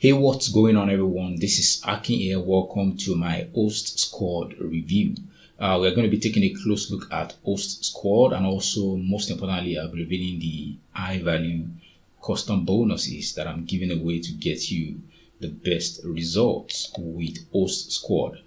Hey, what's going on, everyone? This is Akin here. Welcome to my HostSquad review. We're going to be taking a close look at HostSquad, and also, most importantly, I'll be revealing the high value custom bonuses that I'm giving away to get you the best results with HostSquad.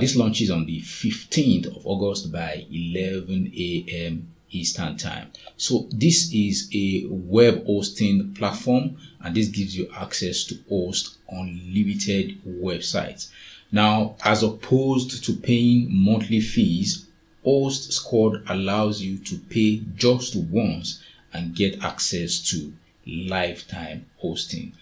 This launches on the 15th of August by 11 a.m. Eastern Time. So this is a web hosting platform, and this gives you access to host unlimited websites. Now, as opposed to paying monthly fees, HostSquad allows you to pay just once and get access to lifetime hosting,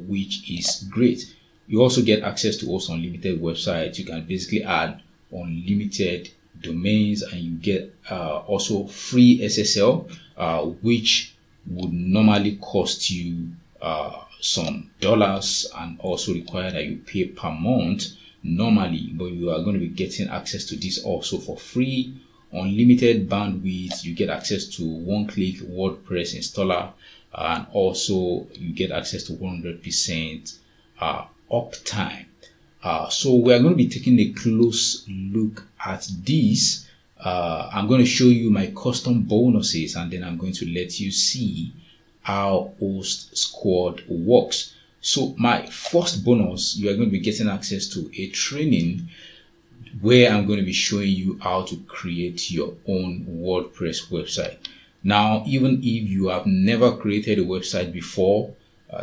which is great. You also get access to host unlimited websites. You can basically add unlimited domains, and you get also free SSL, which would normally cost you some dollars and also require that you pay per month normally, but you are going to be getting access to this also for free. Unlimited bandwidth, you get access to one-click WordPress installer, and also you get access to 100% uptime. So we are going to be taking a close look at this. I'm going to show you my custom bonuses, and then I'm going to let you see how HostSquad works. So my first bonus, you are going to be getting access to a training where I'm going to be showing you how to create your own WordPress website. Now, even if you have never created a website before,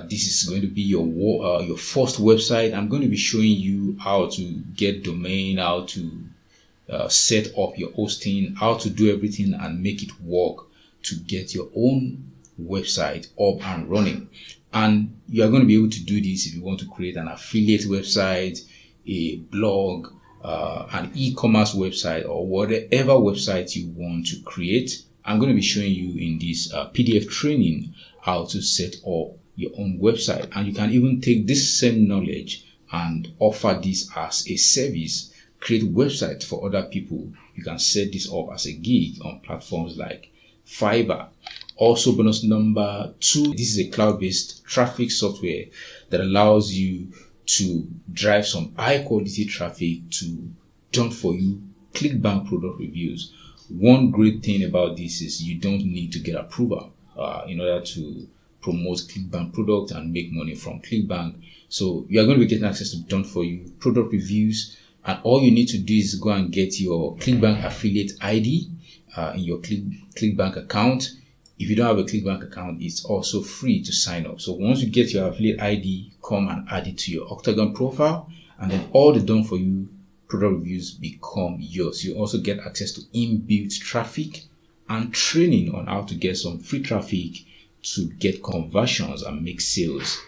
this is going to be your first website. I'm going to be showing you how to get domain, how to set up your hosting, how to do everything and make it work to get your own website up and running. And you are going to be able to do this if you want to create an affiliate website, a blog, an e-commerce website, or whatever website you want to create. I'm going to be showing you in this PDF training how to set up your own website, and you can even take this same knowledge and offer this as a service. Create websites for other people. You can set this up as a gig on platforms like Fiverr. Also, bonus number 2, this is a cloud-based traffic software that allows you to drive some high quality traffic to done for you ClickBank product reviews. One great thing about this is you don't need to get approval in order to promote ClickBank product and make money from ClickBank. So you are going to be getting access to done for you product reviews, and all you need to do is go and get your ClickBank affiliate ID in your ClickBank account. If you don't have a ClickBank account, it's also free to sign up. So once you get your affiliate ID, come and add it to your Octagon profile, and then all the done for you product reviews become yours. You also get access to inbuilt traffic and training on how to get some free traffic to get conversions and make sales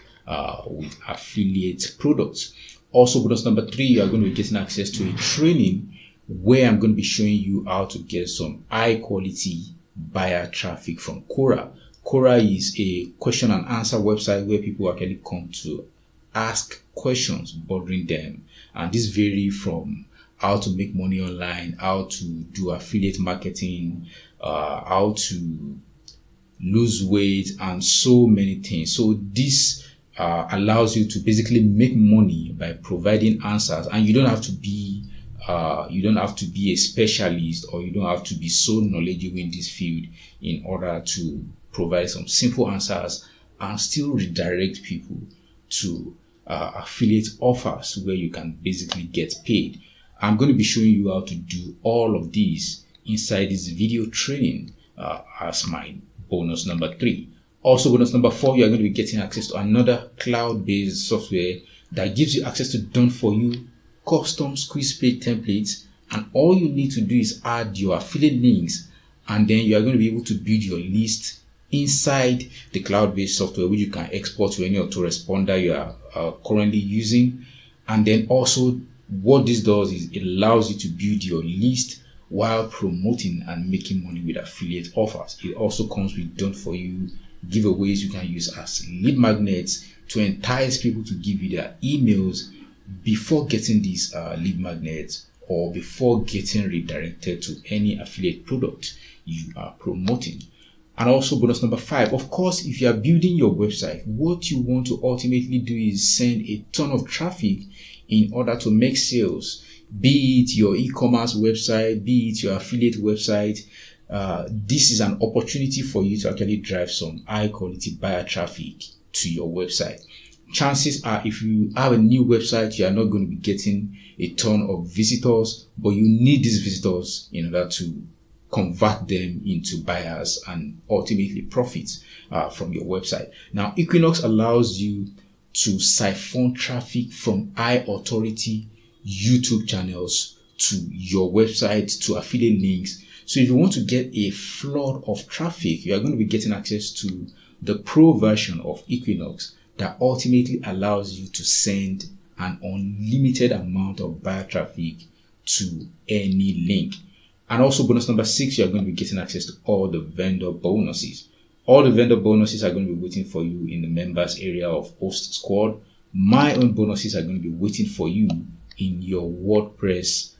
with affiliate products. Also, bonus number 3, you are going to be getting access to a training where I'm going to be showing you how to get some high quality buyer traffic from Quora. Quora is a question and answer website where people actually come to ask questions bothering them, and this vary from how to make money online, how to do affiliate marketing, how to lose weight, and so many things. So this allows you to basically make money by providing answers, and you don't have to be a specialist, or you don't have to be so knowledgeable in this field in order to provide some simple answers and still redirect people to affiliate offers where you can basically get paid. I'm going to be showing you how to do all of these inside this video training as my bonus number 3. Also, bonus number 4, you are going to be getting access to another cloud-based software that gives you access to done for you custom squeeze page templates, and all you need to do is add your affiliate links, and then you are going to be able to build your list inside the cloud-based software, which you can export to any autoresponder you are currently using. And then also what this does is it allows you to build your list while promoting and making money with affiliate offers. It also comes with done for you giveaways you can use as lead magnets to entice people to give you their emails before getting these lead magnets, or before getting redirected to any affiliate product you are promoting. And also bonus number 5, of course, if you are building your website, what you want to ultimately do is send a ton of traffic in order to make sales, be it your e-commerce website, be it your affiliate website. This is an opportunity for you to actually drive some high quality buyer traffic to your website. Chances are, if you have a new website, you are not going to be getting a ton of visitors, but you need these visitors in order to convert them into buyers and ultimately profit from your website. Now, Equinox allows you to siphon traffic from high authority YouTube channels to your website, to affiliate links. So if you want to get a flood of traffic, you are going to be getting access to the pro version of Equinox that ultimately allows you to send an unlimited amount of buyer traffic to any link. And also bonus number 6, you're going to be getting access to all the vendor bonuses. All the vendor bonuses are going to be waiting for you in the members area of HostSquad. My own bonuses are going to be waiting for you in your WordPress,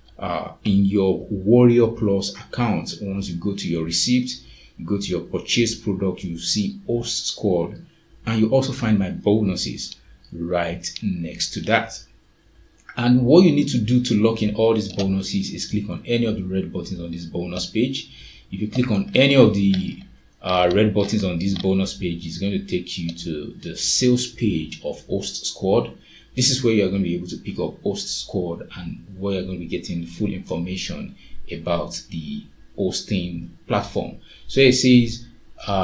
in your Warrior Plus account. Once you go to your receipt, you go to your purchased product, you see HostSquad, and you also find my bonuses right next to that. And what you need to do to lock in all these bonuses is click on any of the red buttons on this bonus page. If you click on any of the red buttons on this bonus page, it's going to take you to the sales page of HostSquad. This is where you're going to be able to pick up HostSquad and where you're going to be getting full information about the hosting platform. So it says,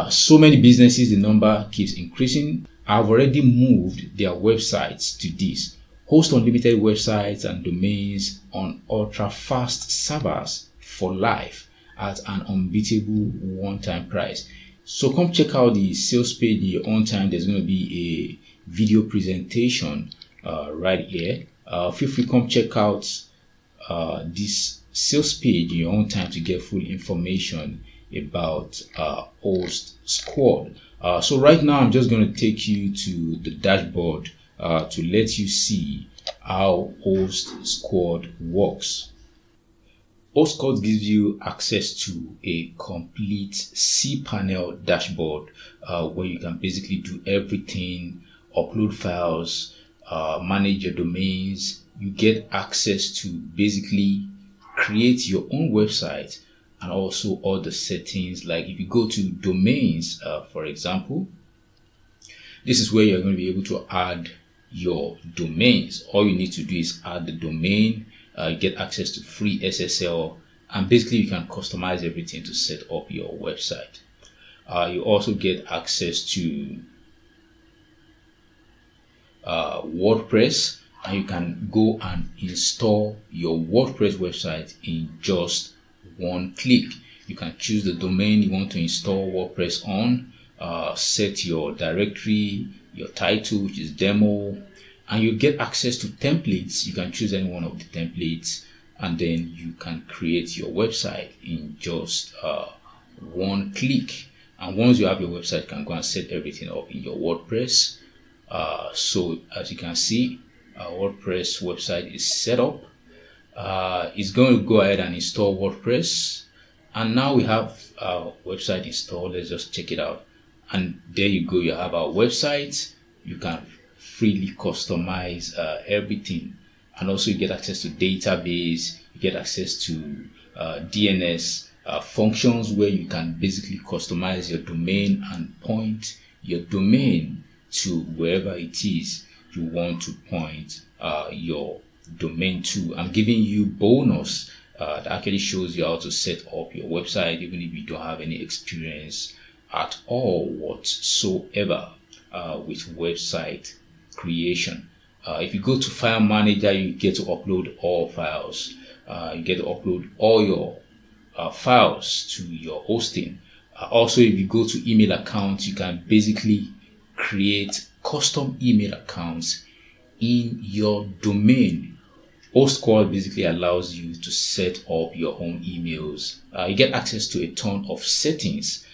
so many businesses, the number keeps increasing. I've already moved their websites to this. Host unlimited websites and domains on ultra fast servers for life at an unbeatable one-time price. So come check out the sales page in your own time. There's going to be a video presentation right here. Feel free to come check out this sales page in your own time to get full information about HostSquad. So right now I'm just going to take you to the dashboard to let you see how HostSquad works. HostSquad gives you access to a complete cPanel dashboard where you can basically do everything, upload files, manage your domains. You get access to basically create your own website and also all the settings. Like if you go to domains, for example, this is where you're going to be able to add your domains. All you need to do is add the domain. You get access to free SSL, and basically you can customize everything to set up your website. You also get access to WordPress, and you can go and install your WordPress website in just one click. You can choose the domain you want to install WordPress on, set your directory, your title, which is demo, and you get access to templates. You can choose any one of the templates, and then you can create your website in just one click. And once you have your website, you can go and set everything up in your WordPress. So as you can see, our WordPress website is set up. It's going to go ahead and install WordPress, and now we have our website installed. Let's just check it out. And there you go, you have our website. You can freely customize everything, and also you get access to database, you get access to DNS functions where you can basically customize your domain and point your domain to wherever it is you want to point your domain to. I'm giving you bonus that actually shows you how to set up your website even if you don't have any experience at all whatsoever with website creation. If you go to file manager, you get to upload all files. You get to upload all your files to your hosting. Also, if you go to email accounts, you can basically create custom email accounts in your domain. HostSquad basically allows you to set up your own emails. You get access to a ton of settings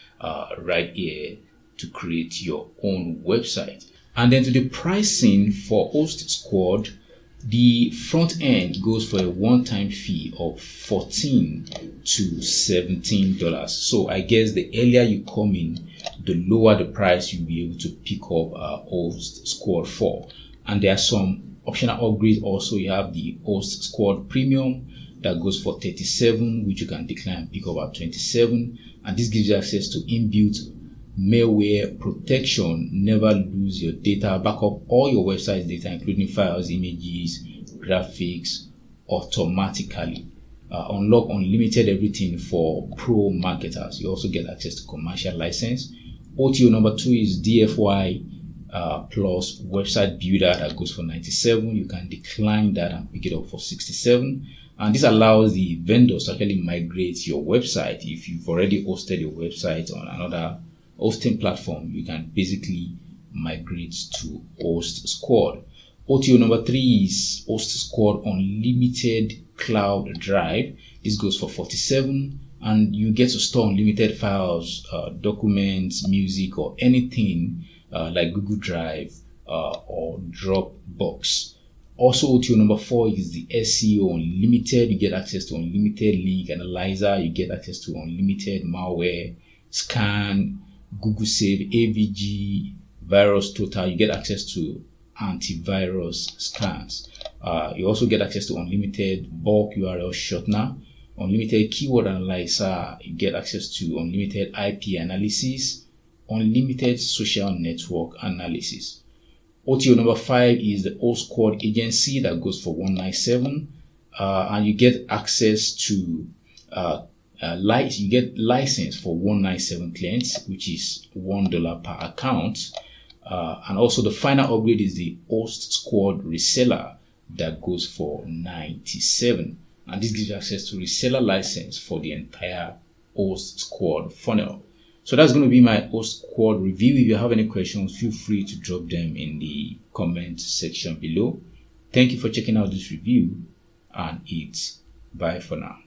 right here to create your own website. And then to the pricing for HostSquad, The front end goes for a one-time fee of $14 to $17. So I guess the earlier you come in, the lower the price you'll be able to pick up HostSquad for. And there are some optional upgrades also. You have the HostSquad Premium that goes for $37, which you can decline and pick up at $27. And this gives you access to inbuilt malware protection, never lose your data, backup all your website data, including files, images, graphics, automatically. Unlock unlimited everything for pro marketers. You also get access to commercial license. OTO number 2 is DFY plus website builder that goes for $97. You can decline that and pick it up for $67. And this allows the vendors to actually migrate your website. If you've already hosted your website on another hosting platform, you can basically migrate to HostSquad. OTO number 3 is HostSquad Unlimited Cloud Drive. This goes for $47, and you get to store unlimited files, documents, music, or anything like Google Drive or Dropbox. Also, OTO number 4 is the SEO Unlimited. You get access to unlimited link analyzer. You get access to unlimited malware scan, Google Save, AVG, Virus Total. You get access to antivirus scans. You also get access to unlimited bulk URL shortener, unlimited keyword analyzer. You get access to unlimited IP analysis, unlimited social network analysis. OTO number 5 is the HostSquad agency that goes for $197, and you get access to you get license for 197 clients, which is $1 per account. And also the final upgrade is the HostSquad reseller that goes for $97. And this gives you access to reseller license for the entire HostSquad funnel. So that's going to be my HostSquad review. If you have any questions, feel free to drop them in the comment section below. Thank you for checking out this review, and it's bye for now.